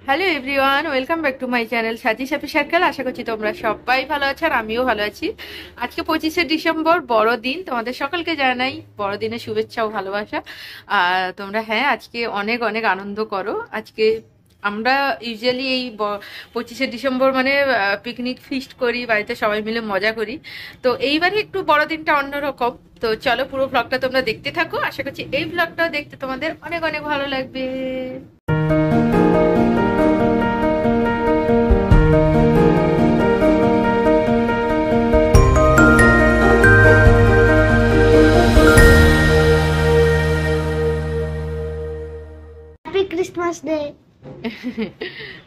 Hello everyone, welcome back to my channel সাজি সাপি circle. আশা করছি তোমরা সবাই ভালো আছো আর আমিও ভালো আছি। আজকে 25শে ডিসেম্বর, বড়দিন। তোমাদের সকলকে জানাই বড়দিনের শুভেচ্ছা ও ভালোবাসা। আর তোমরা আজকে অনেক অনেক আনন্দ করো। আজকে আমরা ইউজুয়ালি এই 25শে ডিসেম্বর মানে পিকনিক ফিস্ট করি, বাড়িতে সবাই মিলে মজা করি। তো এইবারে একটু বড়দিনটা অন্যরকম। তো চলো পুরো ব্লগটা তোমরা দেখতে থাকো। আশা করছি এই ব্লগটা দেখতে তোমাদের অনেক অনেক ভালো লাগবে। Christmas day.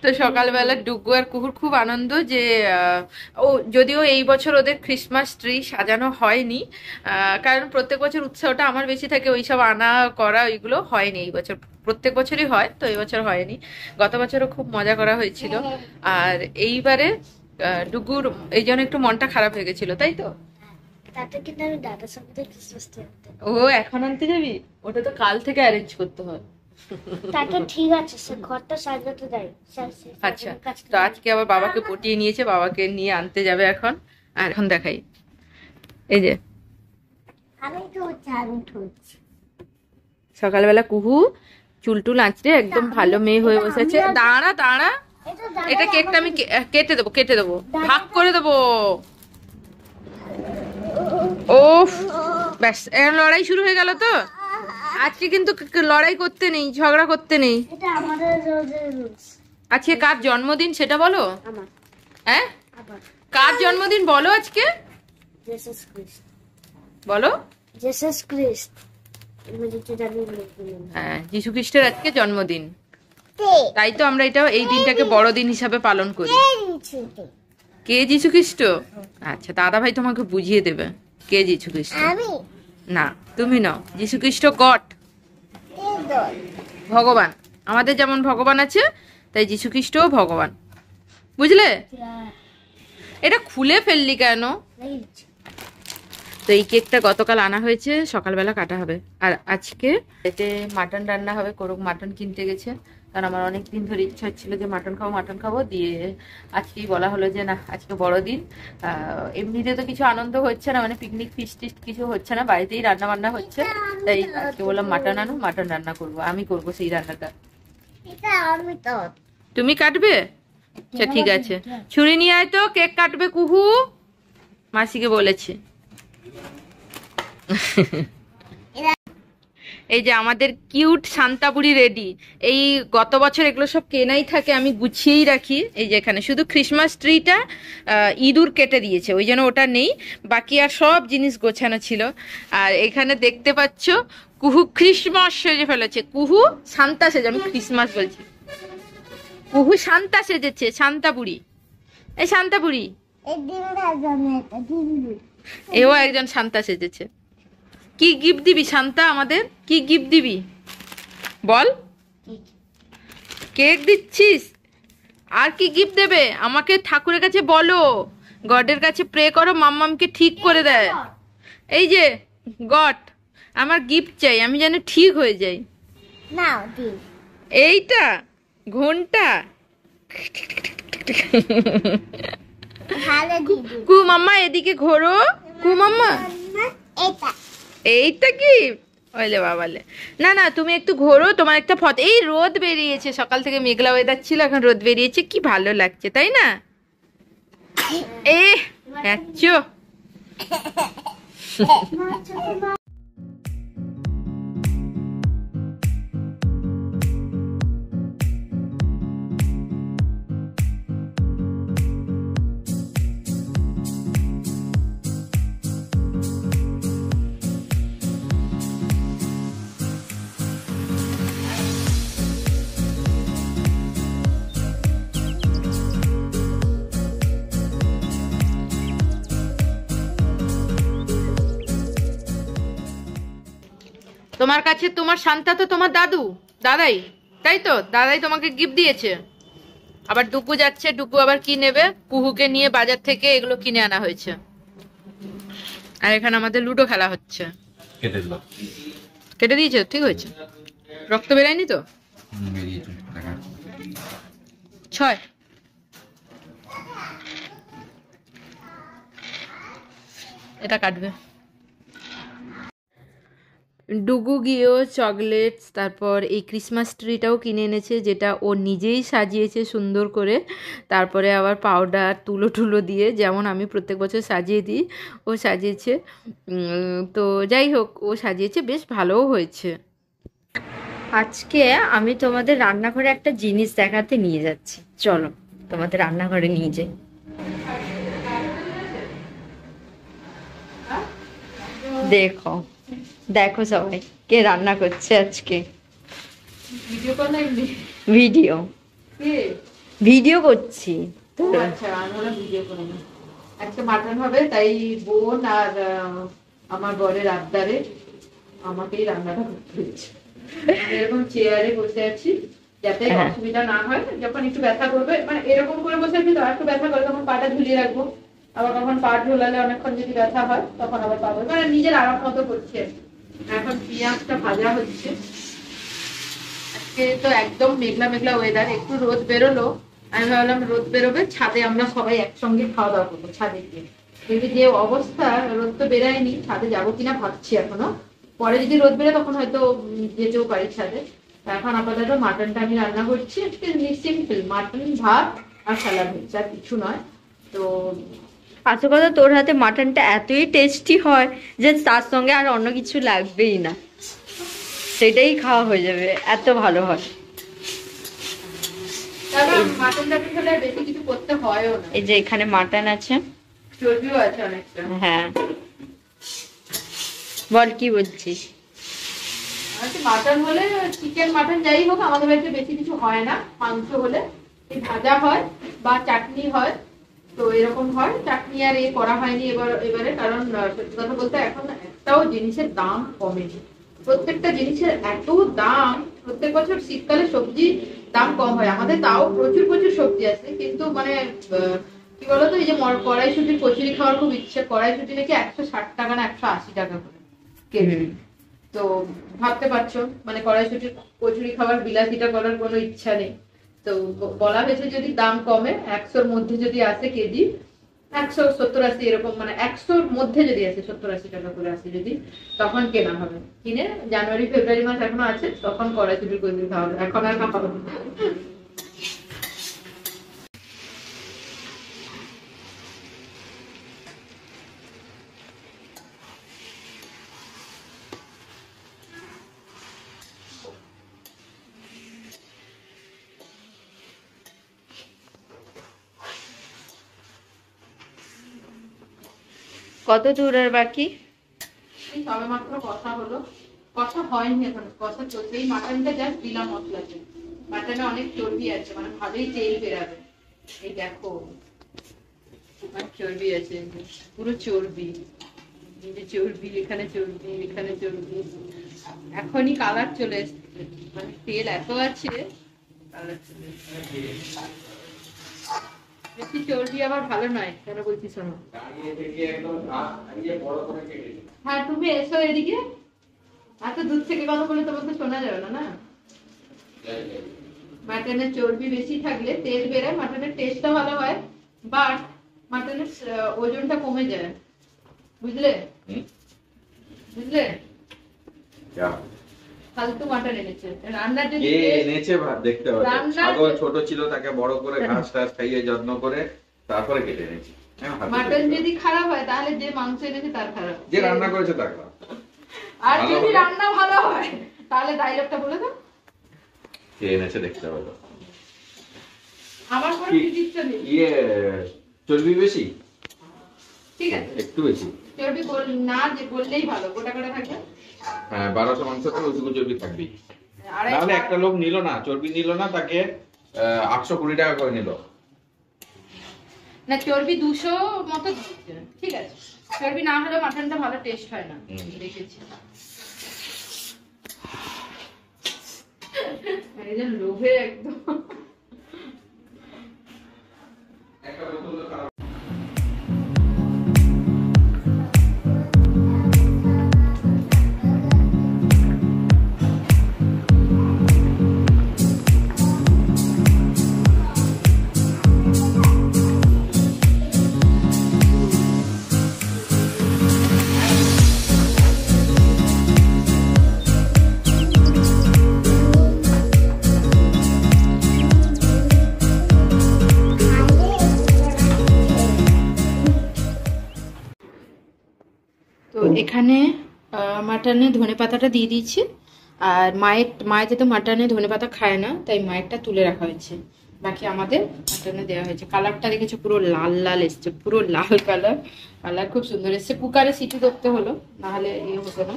তো সকালবেলা ডুগু আর কুহুর খুব আনন্দ যে যদিও এই বছর ওদের ক্রিসমাস ট্রি সাজানো হয়নি, কারণ প্রত্যেক বছর উৎসাহটা আমার বেশি থাকে, ওইসব আনা করা ওইগুলো হয়নি এই বছর। প্রত্যেক বছরই হয়, তো এই বছর হয়নি। গত বছরও খুব মজা করা হয়েছিল। আর এইবারে ডুগুর এই জন্য একটু মনটা খারাপ হয়ে গেছিল, তাই তো? ও এখন আনতে যাবি? ওটা তো কাল থেকে অ্যারেঞ্জ করতে হয়। ঠিক আছে, ঘরটা সাজাতে যাই। আচ্ছা, তো আজকে আবার বাবাকে পটিয়ে নিয়েছে, বাবাকে নিয়ে আনতে যাবে এখন। আর এখন দেখাই, এই যে সকালবেলা কুহু চুলটুল আঁচড়ে একদম ভালো মেয়ে হয়ে বসেছে। দাঁড়া দাঁড়া, এটা কেকটা আমি কেটে দেবো, ভাগ করে দেবো। ওফ, ব্যাস এখন লড়াই শুরু হয়ে গেল। তো আজকে কিন্তু লড়াই করতে নেই, ঝগড়া করতে নেই। আজকে কার জন্মদিন সেটা বলো। হ্যাঁ, কার জন্মদিন বলো আজকে? বলো। হ্যাঁ, যীশু খ্রিস্টের আজকে জন্মদিন, তাই তো আমরা এই দিনটাকে বড়দিন হিসাবে পালন করি। কে যীশু খ্রিস্ট? আচ্ছা, দাদা ভাই তোমাকে বুঝিয়ে দেবে কে যীশু খ্রিস্ট। না, তুমি নাও। যীশু খ্রিস্ট গড, ভগবান। আমাদের যেমন ভগবান আছে, তাই যীশু খ্রিস্টও ভগবান, বুঝলে? এটা খুলে ফেললি কেন? তো এই কেকটা গতকাল আনা হয়েছে, সকালবেলা কাটা হবে। আর আজকে এতে মাটন রান্না হবে। করুক মাটন কিনতে গেছে, কারণ আমার অনেকদিন ধরে ইচ্ছা হচ্ছিল যে মাটন খাবো। দিয়ে আজকেই বলা হলো যে না, আজকে বড়দিন। এমনিতে তো কিছু আনন্দ হচ্ছে না, মানে পিকনিক ফিস্ট কিছু হচ্ছে না, বাড়িতেই রান্না বান্না হচ্ছে। তাই আজকে বললাম মাটন আনো, মাটন রান্না করবো। আমি করবো সেই রান্নাটা। তুমি কাটবে? আচ্ছা ঠিক আছে, ছুরি নিয়ে আয় তো, কেক কাটবে কুহু, মাসিকে বলেছে। এই যে আমাদের কিউট শান্তাপুরি রেডি। এই গত বছর এগুলো সব কেনাই থাকে, আমি গুছিয়েই রাখি। এই যে এখানে শুধু ক্রিসমাস ট্রিটা ইঁদুর কেটে দিয়েছে, ওই জন্য ওটা নেই, বাকি আর সব জিনিস গোছানো ছিল। আর এখানে দেখতে পাচ্ছ কুহু ক্রিসমাস সেজে ফেলেছে। কুহু শান্তা সেজে, আমি ক্রিসমাস বলছি। কুহু শান্তা সেজেছে, শান্তাপুরি। এই শান্তাপুরি, এও একজন শান্তা সেজেছে। কি গিফট দিবি শান্তা আমাদের? কি গিফট দিবি বল? কেক দিচ্ছিস? আর কি গিফট দেবে আমাকে? ঠাকুরের কাছে বলো, গডের কাছে প্রে করো মাম্মামকে ঠিক করে দেয়। এই যে গড, আমার গিফট চাই, আমি যেন ঠিক হয়ে যাই। এইটা ঘন্টা। কু মাম্মা এদিকে ঘোরো, কু মাম্মা। এইটা কি? ওইলে বাবালে, না না তুমি একটু ঘোরো, তোমার একটা ফটো। এই রোদ বেরিয়েছে, সকাল থেকে মেঘলা ওয়েদার ছিল, এখন রোদ বেরিয়েছে, কি ভালো লাগছে তাই না? এ আচ্ছা তোমার কাছে তোমার শান্তা তো তোমার দাদাই, তাই তো? দাদাই তোমাকে গিফট দিয়েছে। আবার ডুগু যাচ্ছে, ডুগু আবার কি নেবে? কুহুকে নিয়ে বাজার থেকে এগুলো কিনে আনা হয়েছে। আর এখানে আমাদের লুডো খেলা হচ্ছে। কেটে দিয়েছে? ঠিক হয়েছে? রক্ত বেরায়নি তো? বেরিয়েছে দেখা। 6 এটা কাটবে। ডুগু গিয়েও চকলেটস, তারপর এই ক্রিসমাস ট্রিটাও কিনে এনেছে, যেটা ও নিজেই সাজিয়েছে সুন্দর করে। তারপরে আবার পাউডার তুলো টুলো দিয়ে, যেমন আমি প্রত্যেক বছর সাজিয়ে দিই, ও সাজিয়েছে। তো যাই হোক, ও সাজিয়েছে, বেশ ভালোও হয়েছে। আজকে আমি তোমাদের রান্নাঘরে একটা জিনিস দেখাতে নিয়ে যাচ্ছি, চলো তোমাদের রান্নাঘরে নিয়ে যাই। দেখো দেখো সবাই কে রান্না করছে আজকে। ভিডিও কল লাগবে? ভিডিও ভিডিও করছি। আচ্ছা, আমি ওরা ভিডিও করে নিই। আজকে মাটন হবে, তাই বোন আর আমার বরের আবদারে আমাকেই রান্নাটা করতে হচ্ছে। আমি এরকম চেয়ারে বসে আছি যাতে অসুবিধা না হয়। যখন একটু ব্যথা করবে, মানে এরকম করে বসে আছি তো একটু ব্যথা করে, তখন পাটা ঝুলিয়ে রাখবো। আবার তখন পা ঝোলালে অনেকক্ষণ যদি ব্যথা হয় তখন আবার পাবো, মানে নিজের আরাম মতো করছি। এখন পেঁয়াজটা ভাজা হচ্ছে। আজকে তো একদম মেঘলা মেঘলা ওয়েদার, একটু রোদ বেরোলো। আমি ভাবলাম রোদ বেরোবে, ছাদে আমরা সবাই একসঙ্গে খাওয়া দাওয়া করবো ছাদে গিয়ে। কিন্তু যে অবস্থা, রোদ তো বেরায়নি, ছাদে যাবো কিনা ভাবছি এখনো। পরে যদি রোদ বেরোয় তখন হয়তো যেতেও পারি ছাদে। এখন আপাতত মাটনটা আমি রান্না করছি। সিম্পল মাটন, ভাত আর স্যালাড হচ্ছে, আর কিছু নয়। তো আসল কথা, তোর হাতে মাটনটা এতই টেস্টি হয় যে তার সঙ্গে আর অন্য কিছু লাগবেই না, সেটাই খাওয়া হয়ে যাবে, এত ভালো হয়। মাটনটা খেলে বেশি কিছু করতে হয়ও না। এই যে এখানে মাটন আছে, চর্বিও আছে অনেকটা। হ্যাঁ বল কি বলছিস? মাটন হলে, চিকেন মাটন যাই হোক, আমাদের বাড়িতে বেশি কিছু হয় না। মাংস হলে এই ভাজা হয় বা চাটনি হয়, তো এরকম হয়। চাটনি আর এ করা হয়নি এবারে, কারণ সত্যি কথা বলতে এখন একটাও জিনিসের দাম কমেনি। প্রত্যেকটা জিনিসের এত দাম। প্রত্যেক বছর শীতকালে সবজি দাম কম হয় আমাদের, তাও প্রচুর প্রচুর সবজি আছে, কিন্তু মানে কি বলতো, এই যে কড়াইশুটির কচুরি খাওয়ার খুব ইচ্ছে। কড়াইশুটি নাকি 160 টাকা না 180 টাকা করে কেজি। তো ভাবতে পারছো, মানে কড়াইশুটির কচুরি খাবার বিলাসিটা করার কোনো ইচ্ছা নেই। তো বলা হয়েছে যদি দাম কমে, 100-র মধ্যে যদি আসে কেজি, 170-80 এরকম, মানে 100-র মধ্যে যদি আসে 70-80 টাকা করে আসে যদি, তখন কেনা হবে। কিনে জানুয়ারি ফেব্রুয়ারি মাস এখনো আছে, তখন কড়াইশুটির কচুরি খাওয়া হবে, এখন আর খাওয়া হবে না। কত দূর আর বাকি? সবে মাত্র কষা হলো, কষা হয়নি এখন, কষা চলছে। এই মাটনটা জাস্ট দিলাম মশলাতে। মাটনে অনেক চর্বি আছে, মানে ভালোই তেল বেরাবে। এই দেখো অনেক চর্বি আছে, পুরো চর্বি। চর্বি এখানে, চর্বি এখানে, চর্বি। এখনই কালার চলে এসছে, মানে তেল এত আছে, কালার চলে এসছে। বেশি চর্বি আবার ভালো নয়, কেন বলছি শোনো। হ্যাঁ তুমি এসো এদিকে, এত দূর থেকে কথা বলে তোমার তো শোনা যাবে না। না, মাটনের চর্বি বেশি থাকলে তেল বেরোয়, মাটনের টেস্টটা ভালো হয়, বাট মাটনের ওজনটা কমে যায়, বুঝলে? বুঝলে? ফালতু মাটন এনেছে। রান্নার যদি এনেছে ভাত দেখতে হবে, ছাগল ছোট ছিল, তাকে বড় করে ঘাস টাস খাইয়ে যত্ন করে তারপরে কেটে এনেছি। মাটন যদি খারাপ হয় তাহলে যে মাংস এনেছে তার খারাপ, যে রান্না করেছে তার খারাপ। আর যদি রান্না ভালো হয় তাহলে ডায়লগটা বলে দাও, কে এনেছে দেখতে হবে। আমার কোনো কৃতিত্ব নেই। চর্বি বেশি, ঠিক আছে, একটু বেশি চর্বি না যে বললেই ভালো, গোটা গোটা থাকবে। হ্যাঁ 1200 মাংস তো ওইটুকু চর্বি থাকবেই। নাহলে একটা লোক নিল না, চর্বি নিল না, তাকে 820 টাকা করে নিল। না চর্বি 200 মতো দিচ্ছে, ঠিক আছে। চর্বি না হলে মাটনটা ভালো টেস্ট হয় না, দেখেছি। এই যে লোভে একদম এখানে মাটনে ধনেপাতাটা দিয়ে দিয়েছি। আর মায়েতে তো মাটনে ধনেপাতা খায় না, তাই মায়েরটা তুলে রাখা হয়েছে, বাকি আমাদের মাটনে দেওয়া হয়েছে। কালারটা দেখেছো পুরো লাল লাল এসছে, পুরো লাল কালার, কালার খুব সুন্দর এসছে। কুকারে সিটি করতে হলো, নাহলে হতো না।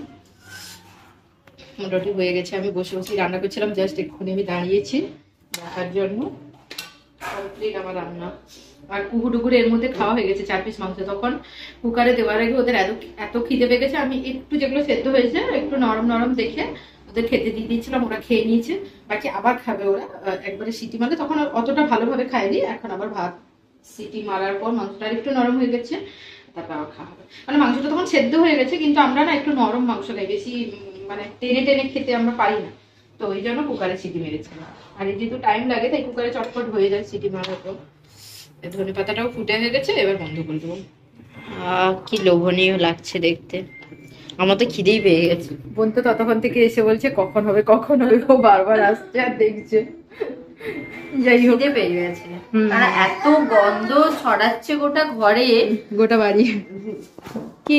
মোটামুটি হয়ে গেছে, আমি বসে বসে রান্না করছিলাম, জাস্ট এক্ষুনি আমি দাঁড়িয়েছি দেখার জন্য। কমপ্লিট আমার রান্না। আর কুকুরটুকুর এর মধ্যে খাওয়া হয়ে গেছে 4 পিস মাংস। তখন কুকারে দেওয়ার আগে ওদের এত খিদে পেয়ে গেছে, আমি একটু যেগুলো সেদ্ধ হয়েছে একটু নরম নরম দেখে ওদের খেতে দিয়ে দিয়েছিলাম, ওরা খেয়ে নিয়েছে। বাকি আবার খাবে ওরা, একবারে সিটি মারলে তখন অতটা ভালোভাবে খায়নি, এখন আবার ভাত সিটি মারার পর মাংসটা একটু নরম হয়ে গেছে, তারপর আবার খাওয়া হবে। মানে মাংসটা তখন সেদ্ধ হয়ে গেছে, কিন্তু আমরা না একটু নরম মাংস খাই, বেশি মানে টেনে টেনে খেতে আমরা পারি না, তো ওই জন্য কুকারে সিটি মেরেছিলাম। আর এই যেহেতু টাইম লাগে তাই কুকারে চটপট হয়ে যায় সিটি মারার পর। ধনে পাতাটাও ফুটে হয়ে গেছে, এবার বন্ধ করে দেবো। কি লোভনীয় লাগছে দেখতে, আমার তো খিদেই পেয়ে গেছে। বোন তো ততক্ষণ থেকে এসে বলছে কখন হবে কখন হবে, ও বারবার আসছে আর দেখছে। যাই হোক, খিদে পেয়ে গেছে, কারণ এত গন্ধ ছড়াচ্ছে গোটা ঘরে, গোটা বাড়ি। কি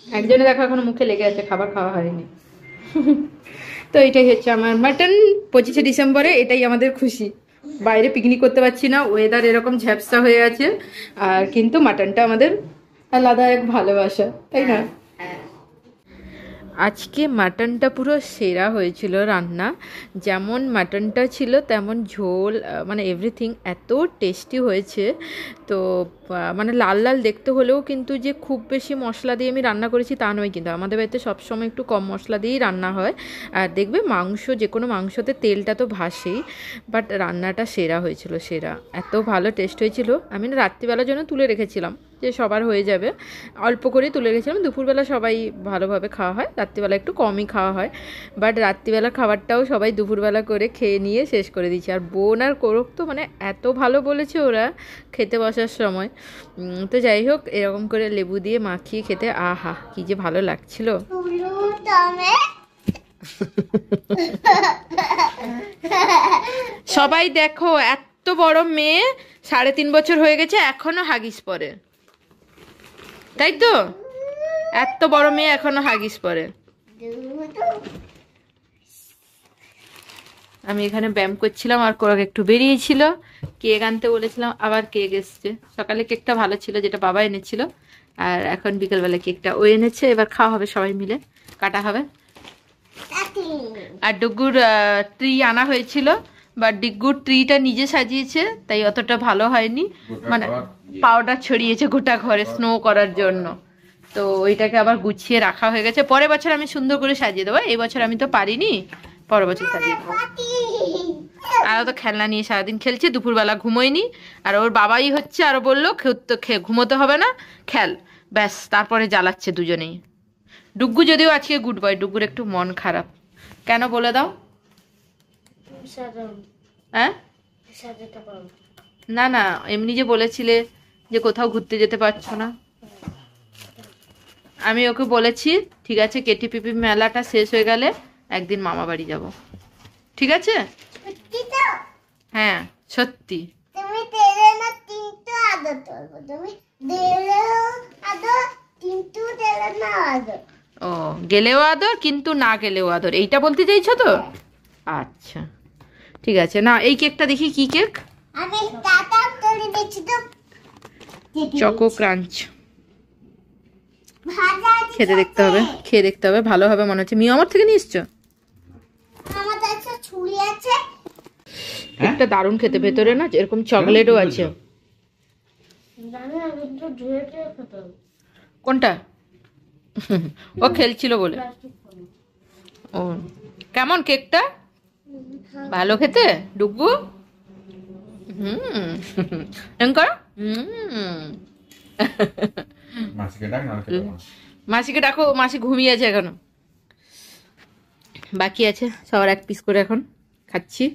একজনে দেখো এখনো মুখে লেগে আছে, খাবার খাওয়া হয়নি। তো এটাই হচ্ছে আমার মাটন 25শে ডিসেম্বরে, এটাই আমাদের খুশি। বাইরে পিকনিক করতে পারছি না, ওয়েদার এরকম ঝ্যাপসা হয়ে আছে, আর কিন্তু মাটনটা আমাদের আলাদা এক ভালোবাসা, তাই না? আজকে মাটনটা পুরো সেরা হয়েছিল রান্না, যেমন মাটনটা ছিল তেমন ঝোল, মানে এভরিথিং এত টেস্টি হয়েছে। তো মানে লাল লাল দেখতে হলেও কিন্তু যে খুব বেশি মশলা দিয়ে আমি রান্না করেছি তা নয়, কিন্তু আমাদের বাড়িতে সবসময় একটু কম মশলা দিয়েই রান্না হয়। আর দেখবে মাংস, যে কোনো মাংসতে তেলটা তো ভাসেই, বাট রান্নাটা সেরা হয়েছিল, সেরা। এত ভালো টেস্ট হয়েছিল, আমি না রাত্রিবেলার জন্য তুলে রেখেছিলাম যে সবার হয়ে যাবে, অল্প করেই তুলে রেখেছিলাম। দুপুরবেলা সবাই ভালোভাবে খাওয়া হয়, রাত্রিবেলা একটু কমই খাওয়া হয়, বাট রাত্রিবেলা খাবারটাও সবাই দুপুরবেলা করে খেয়ে নিয়ে শেষ করে দিচ্ছে। আর বোন আর কোরক তো মানে এত ভালো বলেছে ওরা খেতে বসার সময়। তো যাই হোক, এরকম করে লেবু দিয়ে মাখিয়ে খেতে আহা কি যে ভালো লাগছিল। সবাই দেখো, এত বড় মেয়ে, 3.5 বছর হয়ে গেছে, এখনো হাগিস পরে, তাই তো? এত বড় মেয়ে এখনো হাগিস পরে। আমি এখানে ব্যায়াম করছিলাম আর কোরক একটু বেরিয়েছিল, কেক আনতে বলেছিলাম, আবার কেক এসছে। সকালে কেকটা ভালো ছিল যেটা বাবা এনেছিল, আর এখন বিকেলবেলা কেকটা ও এনেছে, এবার খাওয়া হবে সবাই মিলে, কাটা হবে। আর ডুগুর ট্রি আনা হয়েছিল, বাট ডিগুর ট্রিটা নিজে সাজিয়েছে, তাই অতটা ভালো হয়নি, মানে পাউডার ছড়িয়েছে গোটা ঘরে স্নো করার জন্য, তো ওইটাকে আবার গুছিয়ে রাখা হয়ে গেছে। পরের বছর আমি সুন্দর করে সাজিয়ে দেবো, এই বছর আমি তো পারিনি, পরের বছর সাজিয়ে দেবো। আর ও তো খেলনা নিয়ে সারাদিন খেলছে, দুপুরবেলা ঘুমোয়নি, আর ওর বাবাই হচ্ছে আরো বললো ঘুমোতে হবে না, খেল, ব্যাস, তারপরে জ্বালাচ্ছে দুজনেই। ডুগ্গু যদিও আজকে গুড বয়, ডুগ্গুর একটু মন খারাপ, কেন বলে দাও? হ্যাঁ, না না, এমনি যে বলেছিলে যে কোথাও ঘুরতে যেতে পারছো না, আমি ওকে বলেছি ঠিক আছে কেটিপিপি মেলাটা শেষ হয়ে গেলে একদিন মামা বাড়ি যাব, ঠিক আছে? হ্যাঁ সত্যি। ও, গেলেও আদর কিন্তু না গেলেও আদর, এইটা বলতে চাইছো তো? আচ্ছা ঠিক আছে। না এই কেকটা দেখি, কি কেক? চকো ক্রাঞ্চ, খেতে দেখতে হবে, খেয়ে দেখতে হবে, ভালো হবে মনে হচ্ছে। মিও আমার থেকে নিয়ে এসছো? একটা দারুণ খেতে, ভেতরে না এরকম চকলেটও আছে। কোনটা? ও খেলছিল বলে। ও কেমন কেকটা? ভালো খেতে ডুগু? মাসিকে ডাকো, মাসি ঘুমিয়ে আছে এখনো, বাকি আছে সবার 1 পিস করে এখন খাচ্ছি।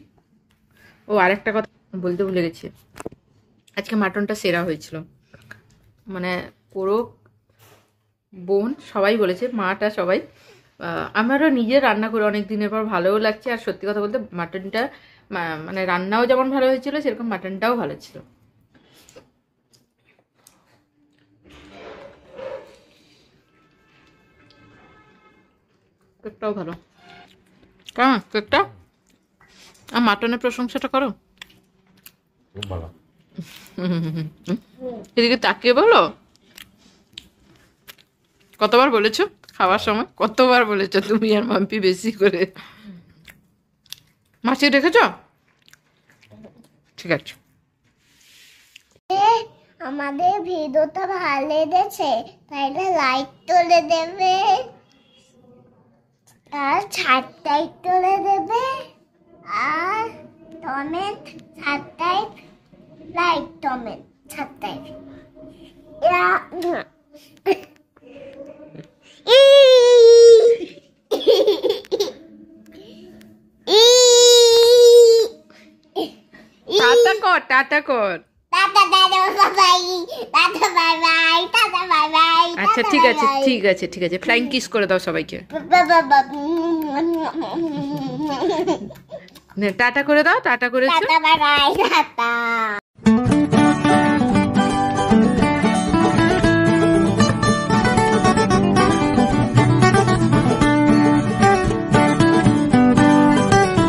ও আরেকটা কথা বলতে ভুলে গেছি, আজকে মাটনটা সেরা হয়েছিল, মানে পুরো বোন সবাই বলেছে, মাটা সবাই, আমারও নিজে রান্না করে অনেক দিনের পর ভালোও লাগছে। আর সত্যি কথা বলতে মাটনটা মানে রান্নাও যেমন ভালো হয়েছিল, সেরকম মাটনটাও ভালো ছিল। কেকটাও ভালো। কেমন কেকটা? আর মাটনের প্রশংসাটা করো। খুব ভালো। এদিকে তাকিয়ে বলো। কতবার বলেছো খাওয়ার সময়? কতবার বলেছো তুমি আর মাম্পি বেশি করে? মাছি দেখেছ? ঠিক আছে। আমাদের ভিডিওটা ভালো লেগেছে তাহলে লাইক করে দেবে আর সাবস্ক্রাইব করে দেবে আর comment subscribe like comment subscribe tata কর, টাটা কর। Tata tata bye tata bye bye tata bye bye আচ্ছা ঠিক আছে, ঠিক আছে, ঠিক আছে। ফ্লাইং কিস করে দাও সবাইকে। টাটা করে দাও, টাটা করেছো? Tata bye bye tata